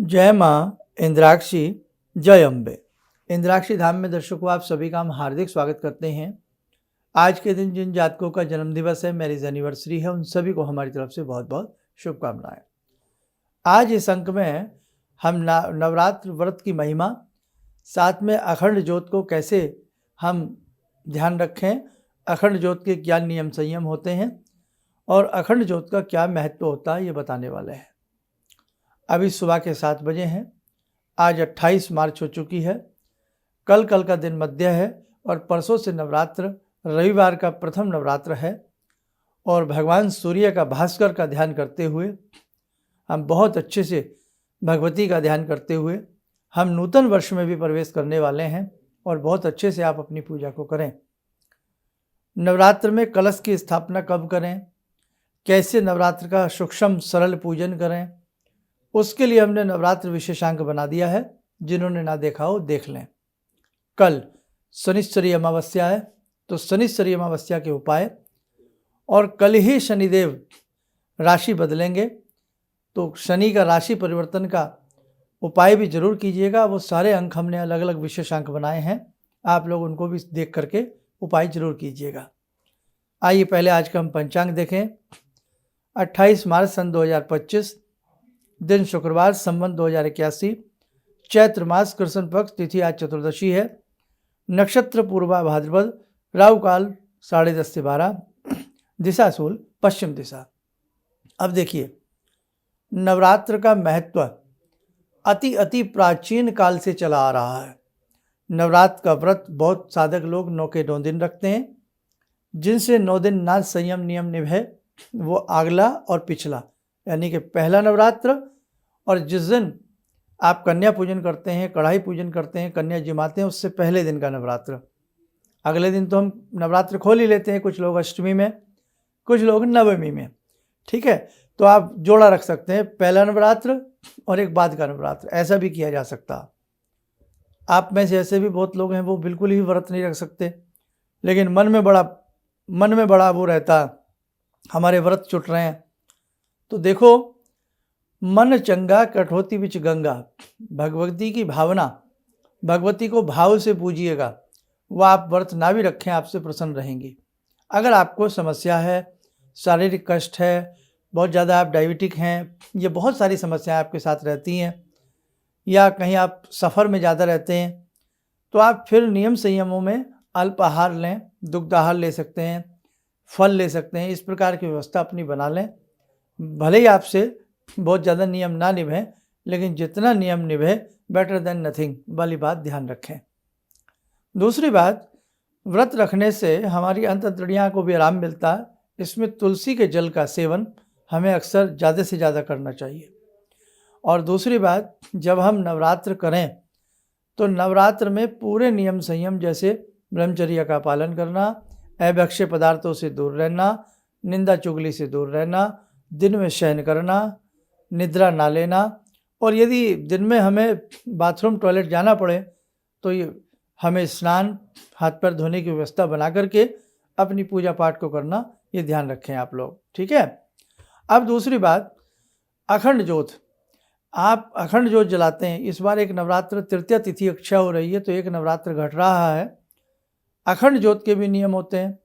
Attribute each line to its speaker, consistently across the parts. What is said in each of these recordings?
Speaker 1: जय माँ इंद्राक्षी, जय अम्बे। इंद्राक्षी धाम में दर्शकों आप सभी का हम हार्दिक स्वागत करते हैं। आज के दिन जिन जातकों का जन्म दिवस है, मैरिज एनिवर्सरी है, उन सभी को हमारी तरफ से बहुत बहुत शुभकामनाएं। आज इस अंक में हम नवरात्र व्रत की महिमा, साथ में अखंड ज्योत को कैसे हम ध्यान रखें, अखंड ज्योत के क्या नियम संयम होते हैं और अखंड ज्योत का क्या महत्व होता है, ये बताने वाले हैं। अभी सुबह के 7 बजे हैं। आज 28 मार्च हो चुकी है। कल का दिन मध्य है और परसों से नवरात्र, रविवार का प्रथम नवरात्र है। और भगवान सूर्य का, भास्कर का ध्यान करते हुए हम बहुत अच्छे से भगवती का ध्यान करते हुए हम नूतन वर्ष में भी प्रवेश करने वाले हैं और बहुत अच्छे से आप अपनी पूजा को करें। नवरात्र में कलश की स्थापना कब करें, कैसे नवरात्र का सूक्ष्म सरल पूजन करें, उसके लिए हमने नवरात्र विशेषांक बना दिया है। जिन्होंने ना देखा हो देख लें। कल शनिश्चरी अमावस्या है, तो शनिश्चरी अमावस्या के उपाय, और कल ही शनिदेव राशि बदलेंगे, तो शनि का राशि परिवर्तन का उपाय भी जरूर कीजिएगा। वो सारे अंक हमने अलग अलग विशेषांक बनाए हैं, आप लोग उनको भी देख करके उपाय जरूर कीजिएगा। आइए पहले आज का हम पंचांग देखें। 28 मार्च सन 2025, दिन शुक्रवार, संवत 2081, चैत्र मास, कृष्ण पक्ष, तिथि आज चतुर्दशी है, नक्षत्र पूर्वा भाद्रपद, राहु काल 10:30 से 12, दिशा शूल पश्चिम दिशा। अब देखिए, नवरात्र का महत्व अति प्राचीन काल से चला आ रहा है। नवरात्र का व्रत बहुत साधक लोग 9 के 9 दिन रखते हैं। जिनसे 9 दिन ना संयम नियम निभे, वो अगला और पिछला, यानी कि पहला नवरात्र, और जिस दिन आप कन्या पूजन करते हैं, कढ़ाई पूजन करते हैं, कन्या जिमाते हैं, उससे पहले दिन का नवरात्र। अगले दिन तो हम नवरात्र खोल ही लेते हैं, कुछ लोग अष्टमी में, कुछ लोग नवमी में। ठीक है, तो आप जोड़ा रख सकते हैं, पहला नवरात्र और एक बाद का नवरात्र, ऐसा भी किया जा सकता। आप में से ऐसे भी बहुत लोग हैं वो बिल्कुल ही व्रत नहीं रख सकते, लेकिन मन में बड़ा वो रहता, हमारे व्रत छूट रहे हैं। तो देखो, मन चंगा कठौती बिच गंगा, भगवती की भावना, भगवती को भाव से पूजिएगा, वो आप व्रत ना भी रखें आपसे प्रसन्न रहेंगी। अगर आपको समस्या है, शारीरिक कष्ट है, बहुत ज़्यादा आप डायबिटिक हैं, ये बहुत सारी समस्याएं आपके साथ रहती हैं, या कहीं आप सफ़र में ज़्यादा रहते हैं, तो आप फिर नियम संयमों में अल्प आहार लें, दुग्ध आहार ले सकते हैं, फल ले सकते हैं, इस प्रकार की व्यवस्था अपनी बना लें। भले ही आपसे बहुत ज़्यादा नियम ना निभें, लेकिन जितना नियम निभे बेटर देन नथिंग वाली बात ध्यान रखें। दूसरी बात, व्रत रखने से हमारी अंतःत्रियाँ को भी आराम मिलता है। इसमें तुलसी के जल का सेवन हमें अक्सर ज़्यादा से ज़्यादा करना चाहिए। और दूसरी बात, जब हम नवरात्र करें तो नवरात्र में पूरे नियम संयम, जैसे ब्रह्मचर्य का पालन करना, अभक्ष्य पदार्थों से दूर रहना, निंदा चुगली से दूर रहना, दिन में शयन करना, निद्रा ना लेना, और यदि दिन में हमें बाथरूम टॉयलेट जाना पड़े तो ये हमें स्नान, हाथ पैर धोने की व्यवस्था बना करके अपनी पूजा पाठ को करना, ये ध्यान रखें आप लोग। ठीक है। अब दूसरी बात, अखंड ज्योत, आप अखंड ज्योत जलाते हैं। इस बार एक नवरात्र तृतीया तिथि अक्षय हो रही है, तो एक नवरात्र घट रहा है। अखंड ज्योत के भी नियम होते हैं।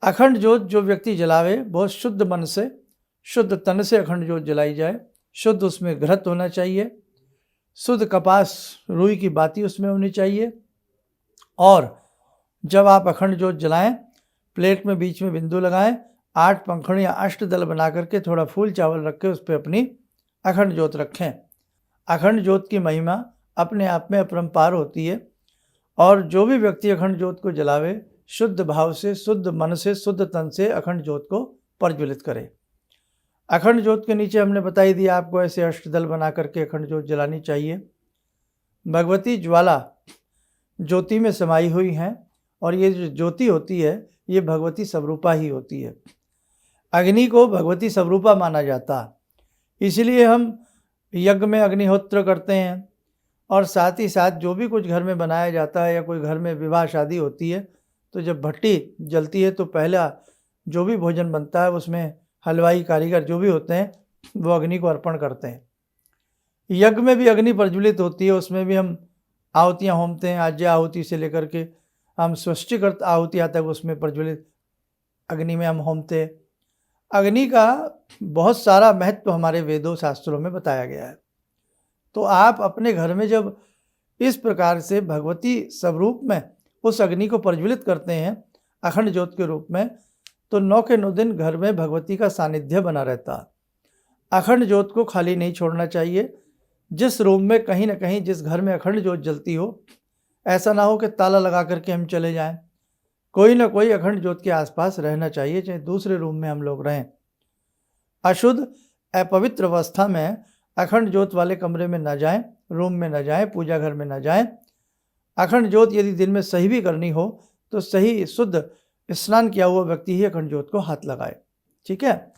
Speaker 1: अखंड ज्योत जो व्यक्ति जलावे, बहुत शुद्ध मन से, शुद्ध तन से अखंड ज्योत जलाई जाए। शुद्ध उसमें घृत होना चाहिए, शुद्ध कपास रुई की बाती उसमें होनी चाहिए। और जब आप अखंड ज्योत जलाएं, प्लेट में बीच में बिंदु लगाएं, 8 पंखुड़ियाँ अष्टदल बना करके थोड़ा फूल चावल रख के उस पर अपनी अखंड ज्योत रखें। अखंड ज्योत की महिमा अपने आप में अपरंपार होती है। और जो भी व्यक्ति अखंड ज्योत को जलावे, शुद्ध भाव से, शुद्ध मन से, शुद्ध तन से अखंड ज्योत को प्रज्वलित करे। अखंड ज्योत के नीचे हमने बता ही दिया आपको, ऐसे अष्टदल बना करके अखंड ज्योत जलानी चाहिए। भगवती ज्वाला ज्योति में समाई हुई हैं, और ये जो ज्योति होती है ये भगवती स्वरूपा ही होती है। अग्नि को भगवती स्वरूपा माना जाता है, इसलिए हम यज्ञ में अग्निहोत्र करते हैं। और साथ ही साथ जो भी कुछ घर में बनाया जाता है, या कोई घर में विवाह शादी होती है, तो जब भट्टी जलती है तो पहला जो भी भोजन बनता है उसमें हलवाई, कारीगर जो भी होते हैं, वो अग्नि को अर्पण करते हैं। यज्ञ में भी अग्नि प्रज्वलित होती है, उसमें भी हम आहुतियाँ होमते हैं। आज्य आहुति से लेकर के हम स्वस्तिकृत आहुतियाँ तक उसमें प्रज्वलित अग्नि में हम होमते हैं। अग्नि का बहुत सारा महत्व हमारे वेदों शास्त्रों में बताया गया है। तो आप अपने घर में जब इस प्रकार से भगवती स्वरूप में उस अग्नि को प्रज्वलित करते हैं अखंड ज्योत के रूप में, तो 9 के 9 दिन घर में भगवती का सानिध्य बना रहता है। अखंड ज्योत को खाली नहीं छोड़ना चाहिए। जिस रूम में कहीं ना कहीं, जिस घर में अखंड ज्योत जलती हो, ऐसा ना हो कि ताला लगा करके हम चले जाएं। कोई ना कोई अखंड ज्योत के आसपास रहना चाहिए, चाहे दूसरे रूम में हम लोग रहें। अशुद्ध अपवित्र अवस्था में अखंड ज्योत वाले कमरे में न जाएं, रूम में न जाएं, पूजा घर में न जाएं। अखंड ज्योत यदि दिन में सही भी करनी हो तो सही शुद्ध स्नान किया हुआ व्यक्ति ही अखंड ज्योत को हाथ लगाए। ठीक है।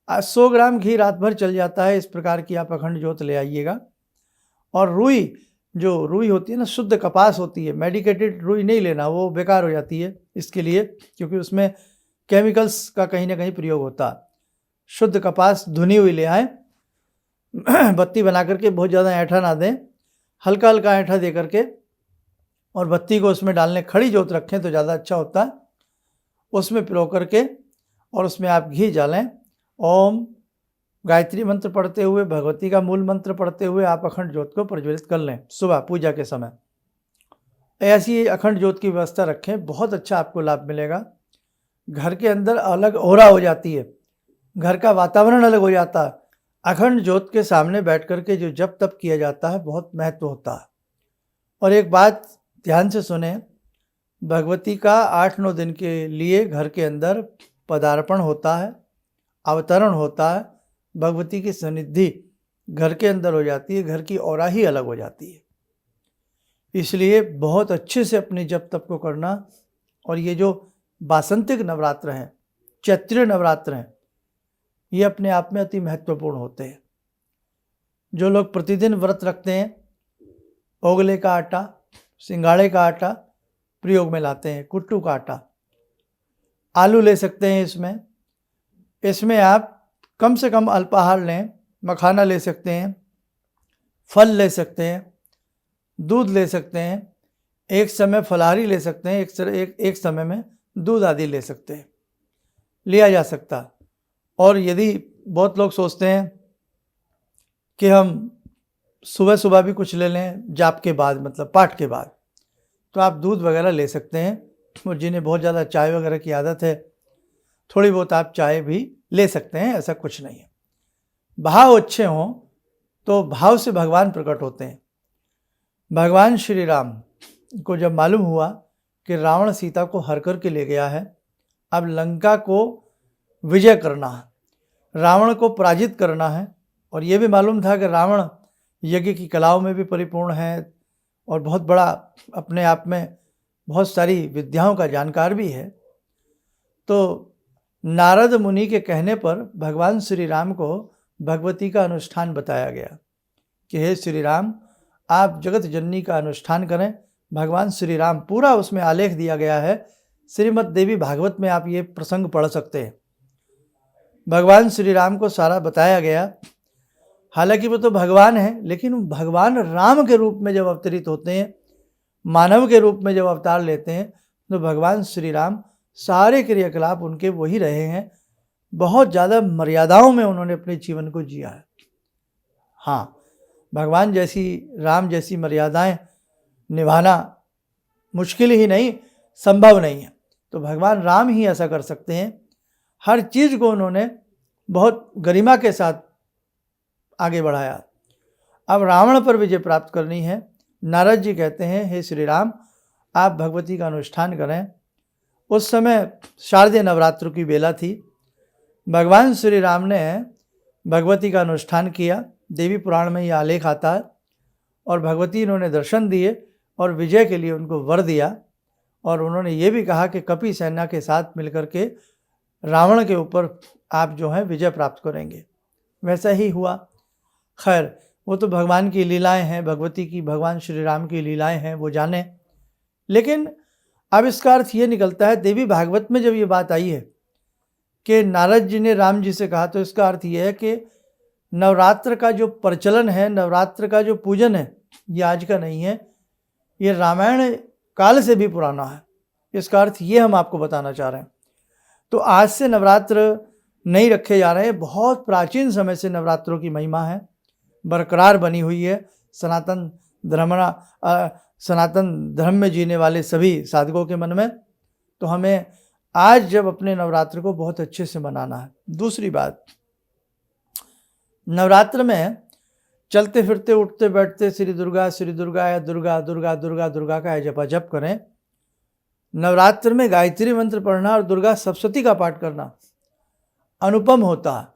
Speaker 1: 100 ग्राम घी रात भर चल जाता है, इस प्रकार की आप अखंड ज्योत ले आइएगा। और रुई, जो रुई होती है ना, शुद्ध कपास होती है, मेडिकेटेड रुई नहीं लेना, वो बेकार हो जाती है इसके लिए, क्योंकि उसमें केमिकल्स का कहीं ना कहीं प्रयोग होता है। शुद्ध कपास धुनी हुई ले आए, बत्ती बना करके, बहुत ज़्यादा ऐंठा ना दें, हल्का हल्का ऐंठा दे करके, और बत्ती को उसमें डालने खड़ी ज्योत रखें तो ज़्यादा अच्छा होता है। उसमें पिरो करके और उसमें आप घी डालें। ओम गायत्री मंत्र पढ़ते हुए, भगवती का मूल मंत्र पढ़ते हुए आप अखंड ज्योत को प्रज्वलित कर लें सुबह पूजा के समय। ऐसी अखंड ज्योत की व्यवस्था रखें, बहुत अच्छा आपको लाभ मिलेगा। घर के अंदर अलग ओरा हो जाती है, घर का वातावरण अलग हो जाता है। अखंड ज्योत के सामने बैठ करके जो जप तप किया जाता है, बहुत महत्व होता है। और एक बात ध्यान से सुने, भगवती का 8-9 दिन के लिए घर के अंदर पदार्पण होता है, अवतरण होता है। भगवती की सन्निधि घर के अंदर हो जाती है, घर की औरा ही अलग हो जाती है। इसलिए बहुत अच्छे से अपने जप तप को करना। और ये जो वासंतिक नवरात्र हैं, चैत्रीय नवरात्र हैं, ये अपने आप में अति महत्वपूर्ण होते हैं। जो लोग प्रतिदिन व्रत रखते हैं, ओगले का आटा, सिंगाड़े का आटा प्रयोग में लाते हैं, कुट्टू का आटा, आलू ले सकते हैं इसमें आप कम से कम अल्पाहार लें, मखाना ले सकते हैं, फल ले सकते हैं, दूध ले सकते हैं। एक समय फलाहारी ले सकते हैं, एक समय में दूध आदि ले सकते हैं, लिया जा सकता। और यदि बहुत लोग सोचते हैं कि हम सुबह सुबह भी कुछ ले लें जाप के बाद, मतलब पाठ के बाद, तो आप दूध वगैरह ले सकते हैं। और जिन्हें बहुत ज़्यादा चाय वगैरह की आदत है, थोड़ी बहुत आप चाय भी ले सकते हैं, ऐसा कुछ नहीं है। भाव अच्छे हों तो भाव से भगवान प्रकट होते हैं। भगवान श्री राम को जब मालूम हुआ कि रावण सीता को हर करके ले गया है, अब लंका को विजय करना है, रावण को पराजित करना है, और ये भी मालूम था कि रावण यज्ञ की कलाओं में भी परिपूर्ण है और बहुत बड़ा अपने आप में बहुत सारी विद्याओं का जानकार भी है। तो नारद मुनि के कहने पर भगवान श्री राम को भगवती का अनुष्ठान बताया गया कि हे श्री राम, आप जगत जननी का अनुष्ठान करें। भगवान श्री राम, पूरा उसमें आलेख दिया गया है, श्रीमद् देवी भागवत में आप ये प्रसंग पढ़ सकते हैं। भगवान श्री राम को सारा बताया गया। हालांकि वो तो भगवान है, लेकिन भगवान राम के रूप में जब अवतरित होते हैं, मानव के रूप में जब अवतार लेते हैं, तो भगवान श्री राम सारे क्रियाकलाप उनके वही रहे हैं। बहुत ज़्यादा मर्यादाओं में उन्होंने अपने जीवन को जिया है। हाँ, भगवान जैसी, राम जैसी मर्यादाएं निभाना मुश्किल ही नहीं, संभव नहीं है। तो भगवान राम ही ऐसा कर सकते हैं। हर चीज़ को उन्होंने बहुत गरिमा के साथ आगे बढ़ाया। अब रावण पर विजय प्राप्त करनी है। नारद जी कहते हैं, हे श्री राम, आप भगवती का अनुष्ठान करें। उस समय शारदीय नवरात्र की बेला थी। भगवान श्री राम ने भगवती का अनुष्ठान किया। देवी पुराण में यह आलेख आता है। और भगवती इन्होंने दर्शन दिए और विजय के लिए उनको वर दिया। और उन्होंने ये भी कहा कि कपि सेना के साथ मिलकर के रावण के ऊपर आप जो हैं विजय प्राप्त करेंगे। वैसा ही हुआ। खैर, वो तो भगवान की लीलाएं हैं, भगवती की, भगवान श्री राम की लीलाएं हैं, वो जाने। लेकिन अब इसका अर्थ ये निकलता है, देवी भागवत में जब ये बात आई है कि नारद जी ने राम जी से कहा, तो इसका अर्थ ये है कि नवरात्र का जो प्रचलन है, नवरात्र का जो पूजन है, ये आज का नहीं है, ये रामायण काल से भी पुराना है। इसका अर्थ ये हम आपको बताना चाह रहे हैं। तो आज से नवरात्र नहीं रखे जा रहे हैं, बहुत प्राचीन समय से नवरात्रों की महिमा है, बरकरार बनी हुई है। सनातन धर्म में जीने वाले सभी साधकों के मन में। तो हमें आज जब अपने नवरात्र को बहुत अच्छे से मनाना है। दूसरी बात, नवरात्र में चलते फिरते उठते बैठते श्री दुर्गा या दुर्गा दुर्गा दुर्गा दुर्गा का जप करें। नवरात्र में गायत्री मंत्र पढ़ना और दुर्गा सप्तशती का पाठ करना अनुपम होता है,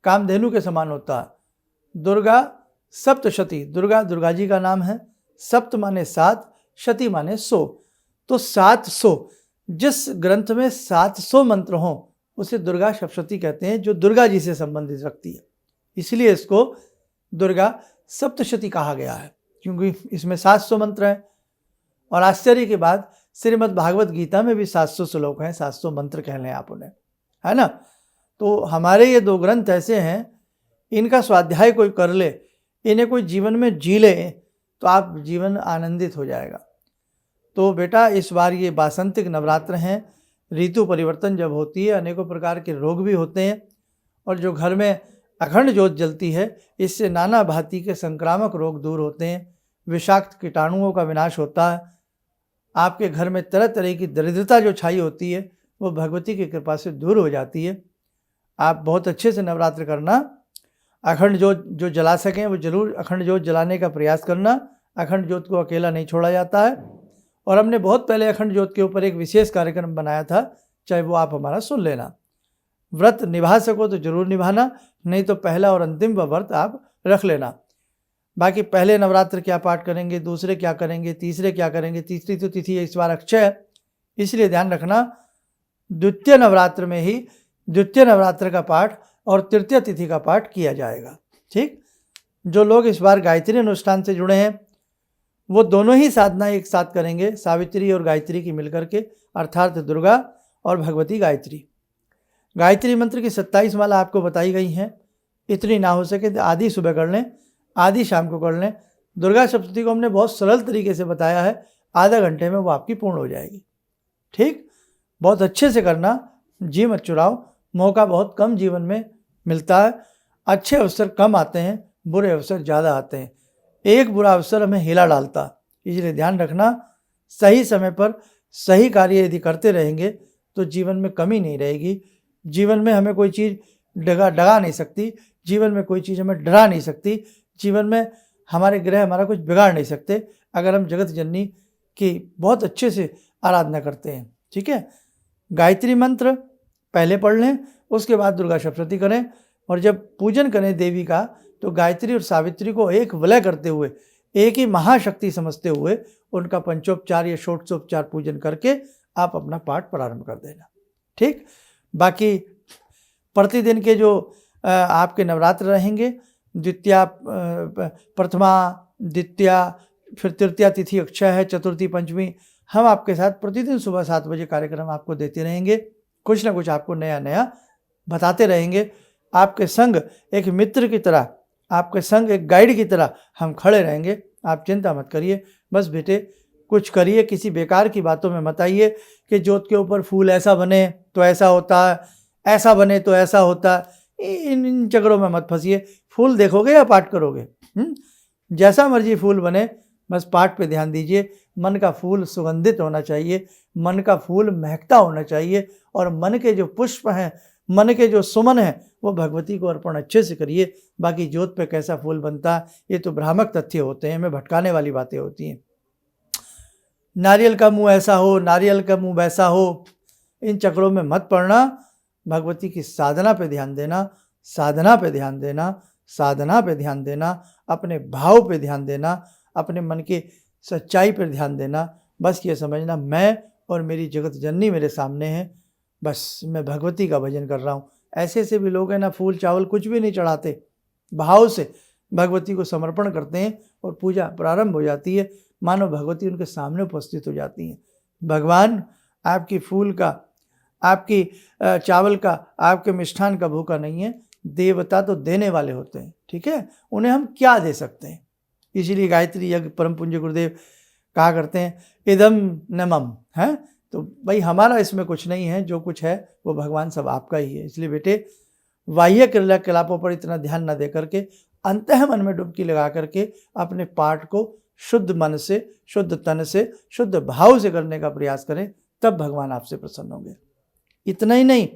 Speaker 1: कामधेनु के समान होता है। दुर्गा सप्तशती, दुर्गा जी का नाम है। सप्त माने 7, शती माने 100। तो 700, जिस ग्रंथ में 700 मंत्र हों उसे दुर्गा सप्तशती कहते हैं, जो दुर्गा जी से संबंधित रखती है। इसलिए इसको दुर्गा सप्तशती कहा गया है, क्योंकि इसमें 700 मंत्र हैं। और आश्चर्य की बात, श्रीमद् भागवत गीता में भी 700 श्लोक हैं, 700 मंत्र कह लें आप उन्हें, है ना। तो हमारे ये 2 ग्रंथ ऐसे हैं, इनका स्वाध्याय कोई कर ले, इन्हें कोई जीवन में जी ले, तो आप जीवन आनंदित हो जाएगा। तो बेटा, इस बार ये वासंतिक नवरात्र हैं। ऋतु परिवर्तन जब होती है, अनेकों प्रकार के रोग भी होते हैं, और जो घर में अखंड ज्योत जलती है, इससे नाना भांति के संक्रामक रोग दूर होते हैं, विषाक्त कीटाणुओं का विनाश होता है। आपके घर में तरह तरह की दरिद्रता जो छाई होती है, वो भगवती की कृपा से दूर हो जाती है। आप बहुत अच्छे से नवरात्र करना। अखंड ज्योत जो जला सकें वो जरूर अखंड ज्योत जलाने का प्रयास करना। अखंड ज्योत को अकेला नहीं छोड़ा जाता है। और हमने बहुत पहले अखंड ज्योत के ऊपर एक विशेष कार्यक्रम बनाया था, चाहे वो आप हमारा सुन लेना। व्रत निभा सको तो जरूर निभाना, नहीं तो पहला और अंतिम व्रत आप रख लेना। बाकी पहले नवरात्र क्या पाठ करेंगे, दूसरे क्या करेंगे, तीसरे क्या करेंगे। तीसरी तो तिथि इस बार अक्षय है, इसलिए ध्यान रखना द्वितीय नवरात्र में ही द्वितीय नवरात्र का पाठ और तृतीय तिथि का पाठ किया जाएगा। ठीक, जो लोग इस बार गायत्री अनुष्ठान से जुड़े हैं वो दोनों ही साधना एक साथ करेंगे, सावित्री और गायत्री की मिलकर के, अर्थात दुर्गा और भगवती गायत्री। गायत्री मंत्र की 27 माला आपको बताई गई हैं। इतनी ना हो सके तो आधी सुबह कर लें, आधी शाम को कर लें। दुर्गा सप्तशती को हमने बहुत सरल तरीके से बताया है, आधा घंटे में वो आपकी पूर्ण हो जाएगी। ठीक, बहुत अच्छे से करना, जी मत चुराओ। मौका बहुत कम जीवन में मिलता है, अच्छे अवसर कम आते हैं, बुरे अवसर ज़्यादा आते हैं। एक बुरा अवसर हमें हिला डालता, इसलिए ध्यान रखना। सही समय पर सही कार्य यदि करते रहेंगे तो जीवन में कमी नहीं रहेगी। जीवन में हमें कोई चीज़ डगा नहीं सकती, जीवन में कोई चीज़ हमें डरा नहीं सकती, जीवन में हमारे ग्रह हमारा कुछ बिगाड़ नहीं सकते, अगर हम जगत जननी की बहुत अच्छे से आराधना करते हैं। ठीक है, गायत्री मंत्र पहले पढ़ लें, उसके बाद दुर्गा सप्तशती करें। और जब पूजन करें देवी का तो गायत्री और सावित्री को एक विलय करते हुए, एक ही महाशक्ति समझते हुए उनका पंचोपचार या षोडशोपचार पूजन करके आप अपना पाठ प्रारंभ कर देना। ठीक, बाकी प्रतिदिन के जो आपके नवरात्र रहेंगे, द्वितीया, प्रथमा, द्वितीया, फिर तृतीया तिथि अक्षय है, चतुर्थी, पंचमी, हम आपके साथ प्रतिदिन सुबह 7 बजे कार्यक्रम आपको देते रहेंगे। कुछ ना कुछ आपको नया नया बताते रहेंगे। आपके संग एक मित्र की तरह, आपके संग एक गाइड की तरह हम खड़े रहेंगे। आप चिंता मत करिए, बस बेटे कुछ करिए, किसी बेकार की बातों में मत आइए कि ज्योत के ऊपर फूल ऐसा बने तो ऐसा होता है, ऐसा बने तो ऐसा होता है। इन चक्करों में मत फंसिए। फूल देखोगे या पाठ करोगे? जैसा मर्जी फूल बने, बस पाठ पे ध्यान दीजिए। मन का फूल सुगंधित होना चाहिए, मन का फूल महकता होना चाहिए, और मन के जो पुष्प हैं, मन के जो सुमन हैं, वो भगवती को अर्पण अच्छे से करिए। बाकी ज्योत पे कैसा फूल बनता है ये तो भ्रामक तथ्य होते हैं, हमें भटकाने वाली बातें होती हैं। नारियल का मुंह ऐसा हो, नारियल का मुंह वैसा हो, इन चक्रों में मत पड़ना। भगवती की साधना पे ध्यान देना, साधना पे ध्यान देना, साधना पे ध्यान देना, अपने भाव पे ध्यान देना, अपने मन की सच्चाई पर ध्यान देना। बस ये समझना, मैं और मेरी जगत जननी मेरे सामने है, बस मैं भगवती का भजन कर रहा हूँ। ऐसे ऐसे भी लोग हैं ना, फूल चावल कुछ भी नहीं चढ़ाते, भाव से भगवती को समर्पण करते हैं और पूजा प्रारंभ हो जाती है, मानो भगवती उनके सामने उपस्थित हो जाती हैं। भगवान आपकी फूल का, आपकी चावल का, आपके मिष्ठान का भूखा नहीं है, देवता तो देने वाले होते हैं, ठीक है, उन्हें हम क्या दे सकते हैं। इसीलिए गायत्री यज्ञ परम पूज्य गुरुदेव कहा करते हैं इदम नमम है, तो भाई हमारा इसमें कुछ नहीं है, जो कुछ है वो भगवान सब आपका ही है। इसलिए बेटे बाह्य क्रियाकलापों पर इतना ध्यान न दे करके अंतः मन में डुबकी लगा करके अपने पाठ को शुद्ध मन से, शुद्ध तन से, शुद्ध भाव से करने का प्रयास करें, तब भगवान आपसे प्रसन्न होंगे। इतना ही नहीं,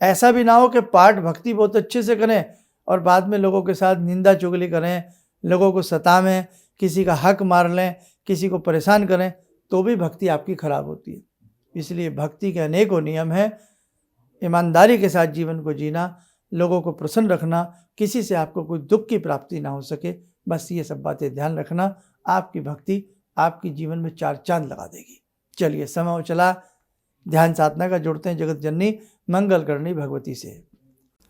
Speaker 1: ऐसा भी ना हो कि पाठ भक्ति बहुत अच्छे से करें और बाद में लोगों के साथ निंदा चुगली करें, लोगों को सतावें, किसी का हक मार लें, किसी को परेशान करें, तो भी भक्ति आपकी खराब होती है। इसलिए भक्ति के अनेकों नियम हैं। ईमानदारी के साथ जीवन को जीना, लोगों को प्रसन्न रखना, किसी से आपको कोई दुख की प्राप्ति ना हो सके, बस ये सब बातें ध्यान रखना। आपकी भक्ति आपके जीवन में 4 चांद लगा देगी। चलिए समय हो चला, ध्यान साधना का जुड़ते हैं जगत जननी मंगल करनी भगवती से।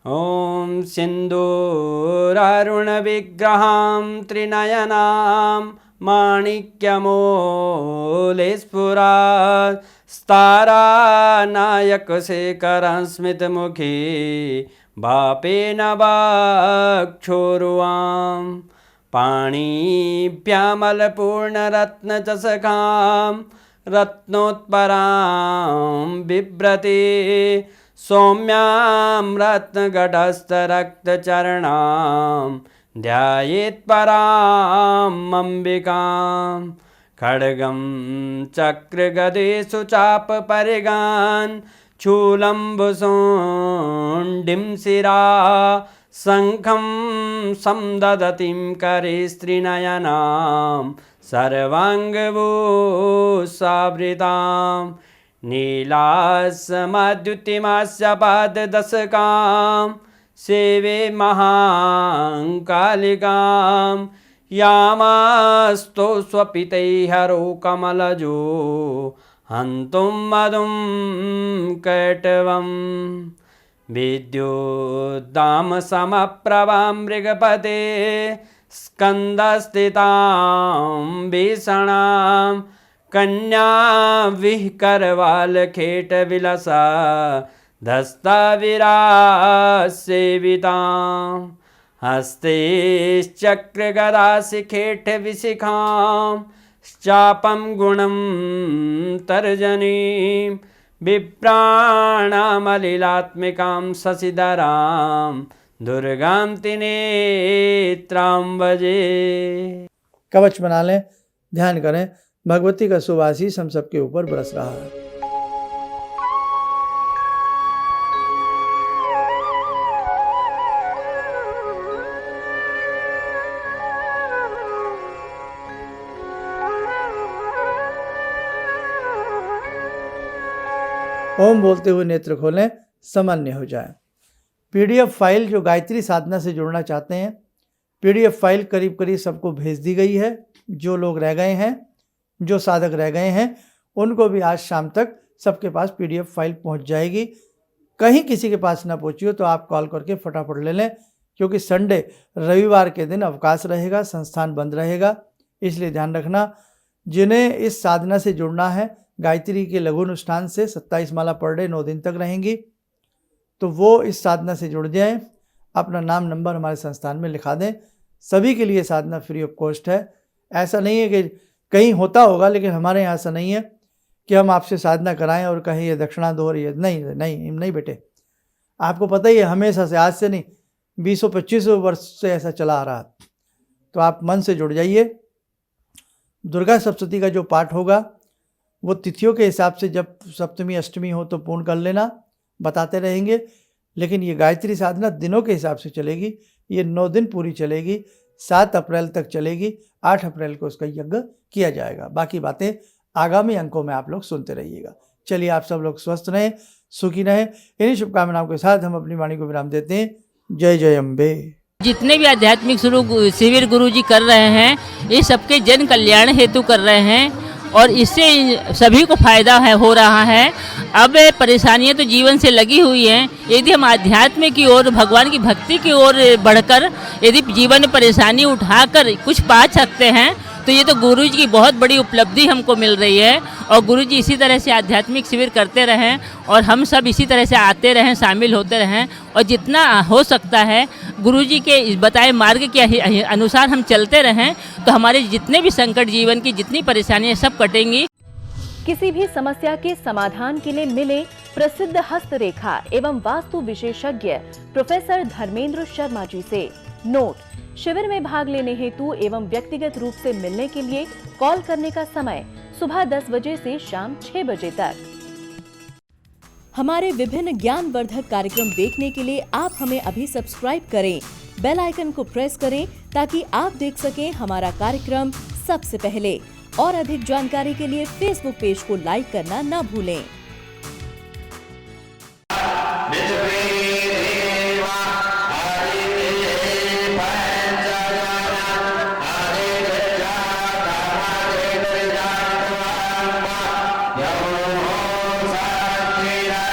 Speaker 2: ओम सिंदूरारुण विग्रहां त्रिनयनां माणिक्यमूले स्फुरात् स्तारानायक शेखरं स्मितमुखी बापेन वक्षोरुवां पाणिभ्यामलपूर्णरत्नचषकां रत्नोत्परां बिभ्रति सौम्यां रत्नगटस्थरक्तचरणां ध्यायेत्परां अम्बिकां खड्गं चक्रगदेषु चापपरिगान् शूलम्बुशुण्डिं शिरा शङ्खं संदधतीं करे स्त्रीनयनां सर्वाङ्गभूषावृतां नीलासमद्युतिमास्य पाददशकां सेवे महाकालिकां यामास्तो स्वपितैर्हरो कमलजो हन्तुं मधुं कैटवं विद्युद्दामसमप्रभां मृगपते स्कन्दस्थितां भीषणां कन्या विहकरवालखेटविलसा धस्ताविरासेवितां हस्तैश्चक्रगदाशिखेटविशिखां चापं गुणं तर्जनीं विप्राणामलिलात्मिकां शशिधरां दुर्गां त्रिनेत्रां भजे।
Speaker 1: कवच बना लें, ध्यान करें, भगवती का शुभ आशीष हम सबके ऊपर बरस रहा है। ओम बोलते हुए नेत्र खोलें, सामान्य हो जाए। PDF फाइल जो गायत्री साधना से जुड़ना चाहते हैं, PDF फाइल करीब करीब सबको भेज दी गई है। जो लोग रह गए हैं, जो साधक रह गए हैं, उनको भी आज शाम तक सबके पास PDF फाइल पहुंच जाएगी। कहीं किसी के पास ना पहुंची हो तो आप कॉल करके फटाफट ले लें, क्योंकि संडे रविवार के दिन अवकाश रहेगा, संस्थान बंद रहेगा। इसलिए ध्यान रखना, जिन्हें इस साधना से जुड़ना है, गायत्री के लघु अनुष्ठान से 27 माला पर डे 9 दिन तक रहेंगी, तो वो इस साधना से जुड़ जाएं। अपना नाम नंबर हमारे संस्थान में लिखा दें। सभी के लिए साधना फ्री ऑफ कॉस्ट है। ऐसा नहीं है कि कहीं होता होगा, लेकिन हमारे यहाँ ऐसा नहीं है कि हम आपसे साधना कराएं और कहें ये दक्षिणा दो और ये नहीं नहीं नहीं बेटे, आपको पता ही है, हमेशा से, आज से नहीं, 20-25 वर्ष से ऐसा चला आ रहा है। तो आप मन से जुड़ जाइए। दुर्गा सप्तशती का जो पाठ होगा वो तिथियों के हिसाब से, जब सप्तमी अष्टमी हो तो पूर्ण कर लेना, बताते रहेंगे। लेकिन ये गायत्री साधना दिनों के हिसाब से चलेगी। ये 9 दिन पूरी चलेगी, 7 अप्रैल तक चलेगी। 8 अप्रैल को उसका यज्ञ किया जाएगा। बाकी बातें आगामी अंकों में आप लोग सुनते रहिएगा। चलिए, आप सब लोग स्वस्थ रहें, सुखी रहें। इन्हीं शुभकामनाओं के साथ हम अपनी वाणी को विराम देते हैं। जय जय अम्बे।
Speaker 3: जितने भी आध्यात्मिक शिविर गुरु जी कर रहे हैं, ये सबके जन कल्याण हेतु कर रहे हैं और इससे सभी को फायदा हो रहा है। अब परेशानियां तो जीवन से लगी हुई हैं, यदि हम आध्यात्म की ओर, भगवान की भक्ति की ओर बढ़कर यदि जीवन में परेशानी उठाकर कुछ पा सकते हैं तो ये तो गुरु जी की बहुत बड़ी उपलब्धि हमको मिल रही है। और गुरु जी इसी तरह से आध्यात्मिक शिविर करते रहें और हम सब इसी तरह से आते रहें, शामिल होते रहें, और जितना हो सकता है गुरु जी के बताए मार्ग के अनुसार हम चलते रहें, तो हमारे जितने भी संकट, जीवन की जितनी परेशानियाँ सब कटेंगी।
Speaker 4: किसी भी समस्या के समाधान के लिए मिले प्रसिद्ध हस्तरेखा एवं वास्तु विशेषज्ञ प्रोफेसर धर्मेंद्र शर्मा जी से। नोट: शिविर में भाग लेने हेतु एवं व्यक्तिगत रूप से मिलने के लिए कॉल करने का समय सुबह 10 बजे से शाम 6 बजे तक। हमारे विभिन्न ज्ञानवर्धक कार्यक्रम देखने के लिए आप हमें अभी सब्सक्राइब करें, बेल आइकन को प्रेस करें ताकि आप देख सकें हमारा कार्यक्रम सबसे पहले। और अधिक जानकारी के लिए फेसबुक पेज को लाइक करना न भूलें।
Speaker 5: Yeah.